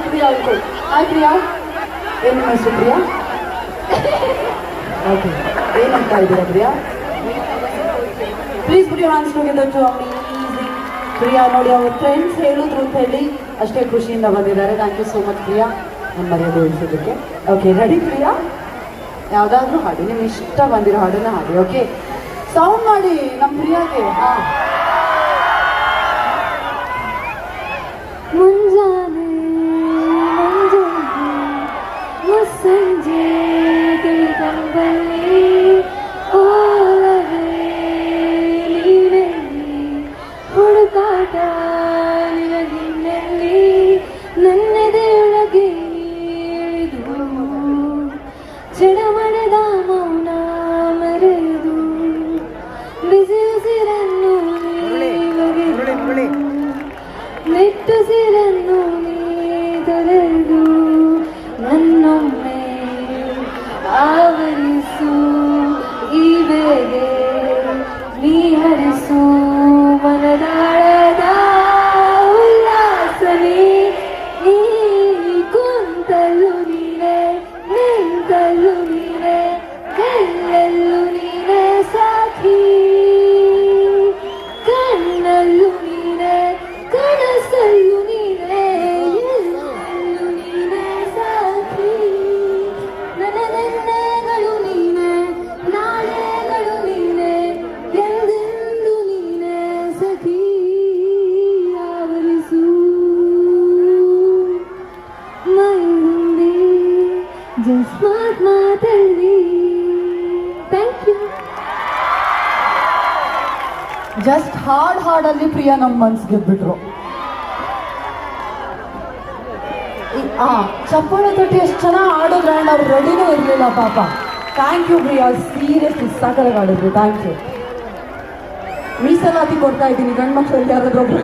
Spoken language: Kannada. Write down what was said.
ಪ್ರಿಯಾ ಅನ್ಕೋ. ಹಾಯ್ ಪ್ರಿಯಾ, ಏನು ನಿಮ್ಮ ಹೆಸರು ಪ್ರಿಯಾ? ಓಕೆ, ಏನಂತ ಇದ್ದೀರಾ Priya? Please put your hands together to amazing. Priya ನೋಡಿ, ಅವ್ರ ಫ್ರೆಂಡ್ಸ್ ಹೇಳಿದ್ರು ಅಂತ ಹೇಳಿ ಅಷ್ಟೇ ಖುಷಿಯಿಂದ ಬಂದಿದ್ದಾರೆ. Thank you so much Priya, ನಮ್ಮ ಮರ್ಯಾದೆ ಉಳಿಸೋದಕ್ಕೆ. Okay, ready Priya? ಯಾವುದಾದ್ರೂ ಹಾಡಿ, ನಿಮ್ಗೆ ಇಷ್ಟ ಬಂದಿರೋ ಹಾಡನ್ನ ಹಾಡಿ. ಓಕೆ, ಸೌಂಡ್ ಮಾಡಿ ನಮ್ಮ ಪ್ರಿಯಾಗೆ. ಹಾಂ, ಮುಂಜಾನೆ ಮುಸ್ಸಂಜೆ ಕಂಬಲ್ಲಿ ಓಲವೇ ನೀರಲ್ಲಿ ಹುಡುಕಾಟ ನಿನಗಿನ್ನಲ್ಲಿ ನನ್ನದೆಯೊಳಗೆ ಇಳಿದು ಚಡಮಡದ ಮೌನ ಮರೆದು ಬಿಸಿ ಉಸಿರನ್ನು ನಿಟ್ಟುಸಿರನ್ನು ನೀ ತೊರೆದು ನನ್ನೊಮ್ಮೆ ಆವರಿಸು ಈ ಬೇಗೆ ನೀ ಹರಿಸು ಮನದಾಳದ ಉಲ್ಲಾಸನೇ ನೀ ಕುಂತಲು ನೀನೆ ನಿಂತಲು ನೀನೆ ಎಲ್ಲೆಲ್ಲೂ ನೀನೆ ಸಾಥಿ ಕಣ್ಣಲ್ಲೂ ನೀನೆ ಕನಸಲ್ಲೂ ನೀನೆ ಎಲ್ಲೆಲ್ಲೂ ನೀನೆ ಸಾಥಿ ನನ್ನ ನೆನ್ನೆಗಳು ನೀನೆ ನಾಳೆಗಳು ನೀನೆ ಎಂದೆಂದು ನೀನೆ ಸಖಿ ಆವರಿಸು ಮೈರುಂದಿ ಜಸ್ಟ್ ಮಾತಲ್ಲಿ. Thank you. ಜಸ್ಟ್ ಹಾಡಲ್ಲಿ ಪ್ರಿಯಾ ನಮ್ಮ ಮನ್ಸು ಗೆದ್ಬಿಟ್ರು. ಚಪ್ಪಾಳೆ ತೊಟ್ಟಿ ಎಷ್ಟು ಚೆನ್ನಾಗಿ ಆಡಿದ್ರೆ ಆ್ಯಂಡ್ ಅವ್ರು ರೆಡಿನೂ ಇರಲಿಲ್ಲ ಪಾಪ. ಥ್ಯಾಂಕ್ ಯು ಪ್ರಿಯಾ, ಸೀರಿಯಸ್ಲಿ ಸಾಕಾಗಿ ಆಡಿದ್ರು. Thank you. ಮೀಸಲಾತಿ ಕೊಡ್ತಾ ಇದ್ದೀನಿ ಗಂಡು ಮಕ್ಕಳಲ್ಲಿ ಯಾರಾದ್ರೂ